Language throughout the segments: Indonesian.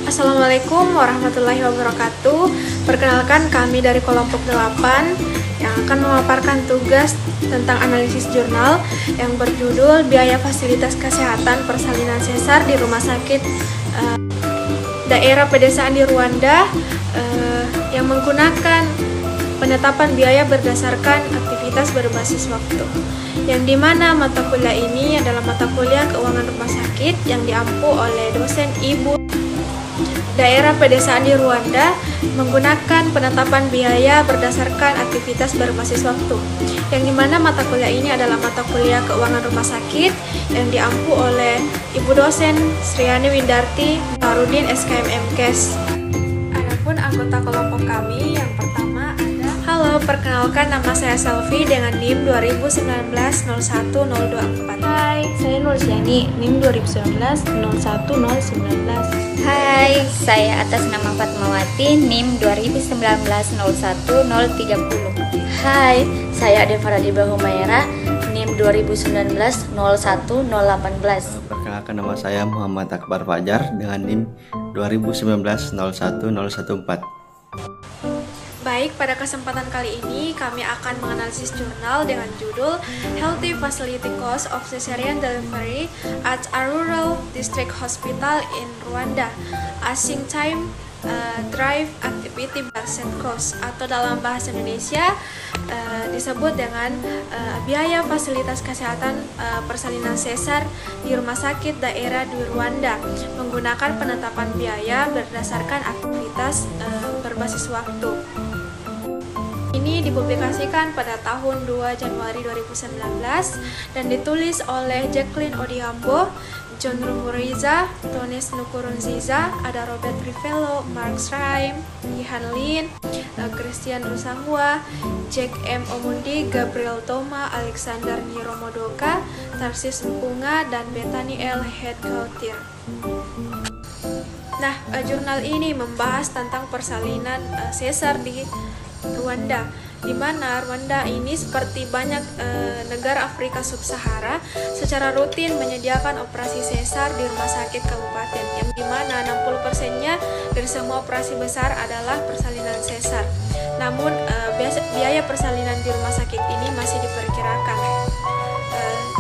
Assalamualaikum warahmatullahi wabarakatuh. Perkenalkan, kami dari kelompok 8 yang akan memaparkan tugas tentang analisis jurnal yang berjudul Biaya Fasilitas Kesehatan Persalinan Sesar di Rumah Sakit Daerah Pedesaan di Rwanda, yang menggunakan penetapan biaya berdasarkan aktivitas berbasis waktu, yang dimana mata kuliah ini adalah mata kuliah keuangan rumah sakit yang diampu oleh dosen Ibu Daerah Pedesaan di Rwanda, menggunakan penetapan biaya berdasarkan aktivitas berbasis waktu, yang dimana mata kuliah ini adalah mata kuliah keuangan rumah sakit yang diampu oleh Ibu dosen Sriani Windarti Farudin SKM MKes. Adapun anggota kelompok kami yang pertama ada, halo, perkenalkan, nama saya Selvi dengan NIM 2019-01024. Hai, saya Nursiani, NIM 2019-01019. Hai, saya atas nama Fatmawati, NIM 2019-01030. Hai, saya Devara Diba Humaira, NIM 2019-01018. Perkenalkan, nama saya Muhammad Akbar Fajar dengan NIM 2019-01014. Baik, pada kesempatan kali ini kami akan menganalisis jurnal dengan judul Healthy Facility Cost of Cesarean Delivery at a Rural District Hospital in Rwanda, Asing Time Drive Activity Percent Cost, atau dalam bahasa Indonesia disebut dengan biaya fasilitas kesehatan persalinan sesar di rumah sakit daerah di Rwanda, menggunakan penetapan biaya berdasarkan aktivitas berbasis waktu. Ini dipublikasikan pada tahun 2 Januari 2019 dan ditulis oleh Jacqueline Odiambo, John Rumuriza, Tonis Nukurunziza, ada Robert Rivello, Mark Schreim, Ihan Lin, Christian Rusangwa, Jack M. Omundi, Gabriel Toma, Alexander Niromodoka, Tarsis Mpunga, dan Bethany L. Headcoutir. Nah, jurnal ini membahas tentang persalinan sesar di Rwanda, di mana Rwanda ini seperti banyak negara Afrika Sub-Sahara secara rutin menyediakan operasi sesar di rumah sakit kabupaten, yang dimana 60%-nya dari semua operasi besar adalah persalinan sesar. Namun biaya persalinan di rumah sakit ini masih diperkirakan.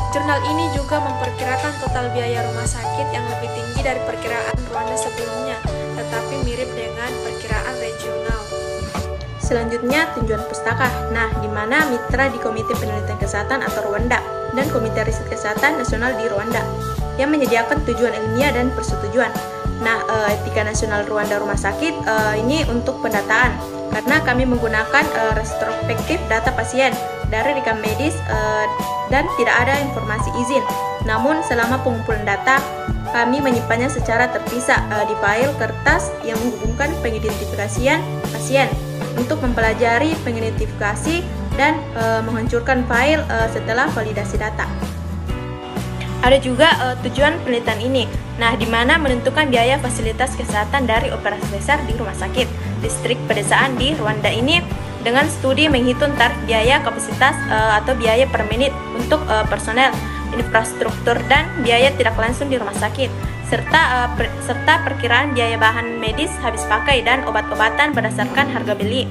Jurnal ini juga memperkirakan total biaya rumah sakit yang lebih tinggi dari perkiraan Rwanda sebelumnya, tetapi mirip dengan perkiraan regional. Selanjutnya, tinjauan pustaka. Nah, di mana mitra di Komite Penelitian Kesehatan atau Rwanda dan Komite Riset Kesehatan Nasional di Rwanda yang menyediakan tujuan ilmiah dan persetujuan. Nah, Etika Nasional Rwanda Rumah Sakit ini untuk pendataan, karena kami menggunakan retrospektif data pasien dari rekam medis dan tidak ada informasi izin. Namun, selama pengumpulan data, kami menyimpannya secara terpisah di file kertas yang menghubungkan pengidentifikasian pasien untuk mempelajari pengidentifikasi dan menghancurkan file setelah validasi data. Ada juga tujuan penelitian ini, nah di mana menentukan biaya fasilitas kesehatan dari operasi besar di rumah sakit distrik pedesaan di Rwanda ini dengan studi menghitung tarif biaya kapasitas atau biaya per menit untuk personel, infrastruktur, dan biaya tidak langsung di rumah sakit, serta perkiraan biaya bahan medis habis pakai dan obat-obatan berdasarkan harga beli.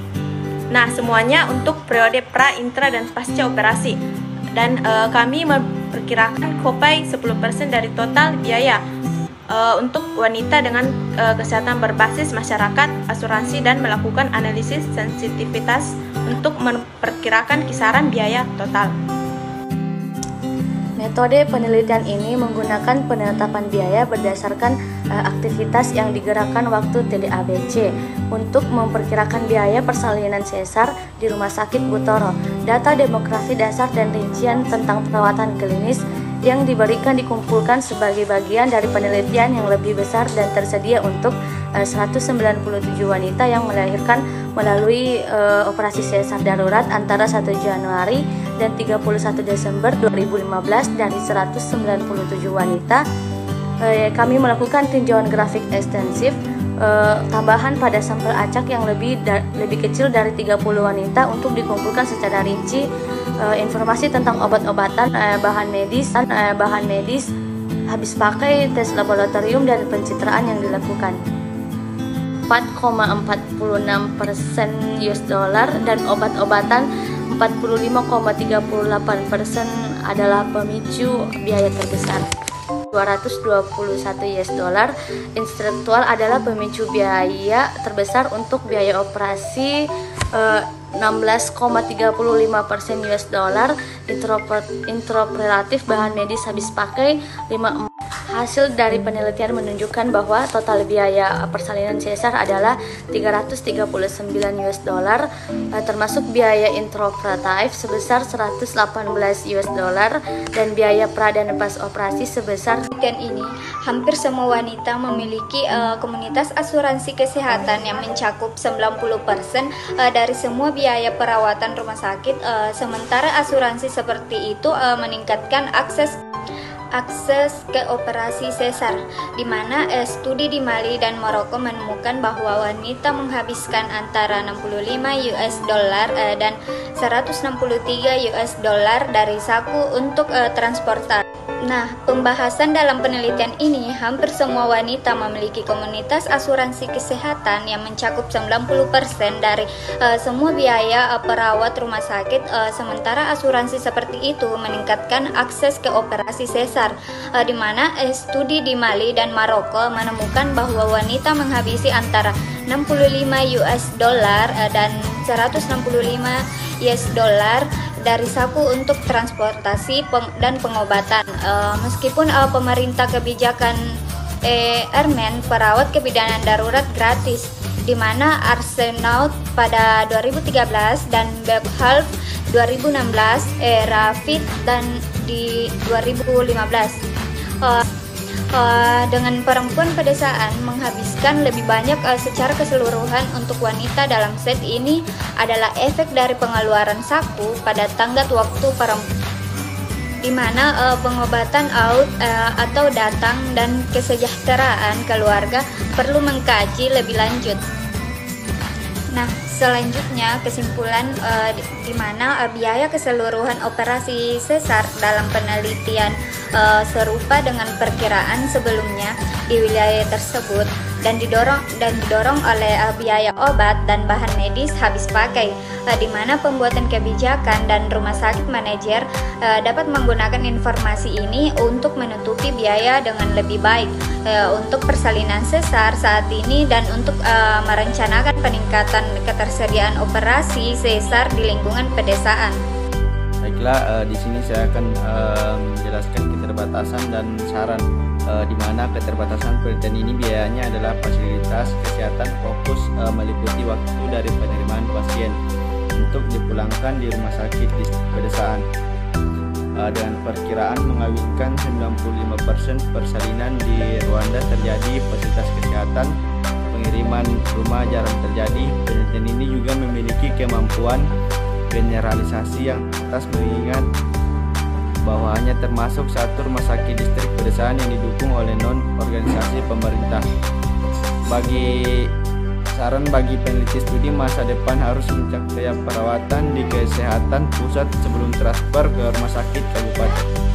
Nah, semuanya untuk periode pra, intra, dan pasca operasi. Dan kami memperkirakan kopai 10% dari total biaya untuk wanita dengan kesehatan berbasis masyarakat, asuransi, dan melakukan analisis sensitivitas untuk memperkirakan kisaran biaya total. Metode penelitian ini menggunakan penetapan biaya berdasarkan aktivitas yang digerakkan waktu TDABC untuk memperkirakan biaya persalinan sesar di Rumah Sakit Butoro. Data demografi dasar dan rincian tentang perawatan klinis yang diberikan dikumpulkan sebagai bagian dari penelitian yang lebih besar dan tersedia untuk 197 wanita yang melahirkan melalui operasi sesar darurat antara 1 Januari dan 31 Desember 2015 dari 197 wanita. Kami melakukan tinjauan grafik ekstensif tambahan pada sampel acak yang lebih kecil dari 30 wanita untuk dikumpulkan secara rinci informasi tentang obat-obatan, bahan medis, habis pakai, tes laboratorium, dan pencitraan yang dilakukan. 4,46% US dollar dan obat-obatan 45,38% adalah pemicu biaya terbesar. 221 US dollar. Instruktur adalah pemicu biaya terbesar untuk biaya operasi 16,35% US dollar. Intraoperatif bahan medis habis pakai 5. Hasil dari penelitian menunjukkan bahwa total biaya persalinan sesar adalah 339 US dollar, termasuk biaya intraoperatif sebesar 118 US dollar dan biaya pra dan pas operasi sebesar. Dan ini hampir semua wanita memiliki komunitas asuransi kesehatan yang mencakup 90% dari semua biaya perawatan rumah sakit, sementara asuransi seperti itu meningkatkan akses ke operasi sesar, di mana studi di Mali dan Maroko menemukan bahwa wanita menghabiskan antara 65 US dollar dan 163 US dollar dari saku untuk transportasi. Nah, pembahasan dalam penelitian ini, hampir semua wanita memiliki komunitas asuransi kesehatan yang mencakup 90% dari semua biaya perawat rumah sakit, sementara asuransi seperti itu meningkatkan akses ke operasi sesar, di mana studi di Mali dan Maroko menemukan bahwa wanita menghabisi antara 65 US dollar dan 165 US dollar dari saku untuk transportasi dan pengobatan. Meskipun pemerintah kebijakan Airmen perawat kebidanan darurat gratis, di mana Arsenaut pada 2013 dan Behalf 2016, Rafid dan di 2015. Dengan perempuan pedesaan menghabiskan lebih banyak secara keseluruhan untuk wanita dalam set ini adalah efek dari pengeluaran saku pada tenggat waktu perempuan, di mana pengobatan out atau datang dan kesejahteraan keluarga perlu mengkaji lebih lanjut. Nah, selanjutnya kesimpulan di mana biaya keseluruhan operasi sesar dalam penelitian serupa dengan perkiraan sebelumnya di wilayah tersebut dan didorong oleh biaya obat dan bahan medis habis pakai, di mana pembuatan kebijakan dan rumah sakit manajer dapat menggunakan informasi ini untuk menutupi biaya dengan lebih baik untuk persalinan sesar saat ini dan untuk merencanakan peningkatan ketersediaan operasi sesar di lingkungan pedesaan. Baiklah, di sini saya akan menjelaskan keterbatasan dan saran, di mana keterbatasan penelitian ini biayanya adalah fasilitas kesehatan fokus meliputi waktu dari penerimaan pasien untuk dipulangkan di rumah sakit di pedesaan, dengan perkiraan mengawinkan 95% persalinan di Rwanda terjadi fasilitas kesehatan, pengiriman rumah jarang terjadi. Penelitian ini juga memiliki kemampuan generalisasi yang atas, mengingat bahwa hanya termasuk satu rumah sakit distrik pedesaan yang didukung oleh non-organisasi pemerintah. Saran bagi peneliti studi masa depan harus mencakup perawatan di kesehatan pusat sebelum transfer ke rumah sakit kabupaten.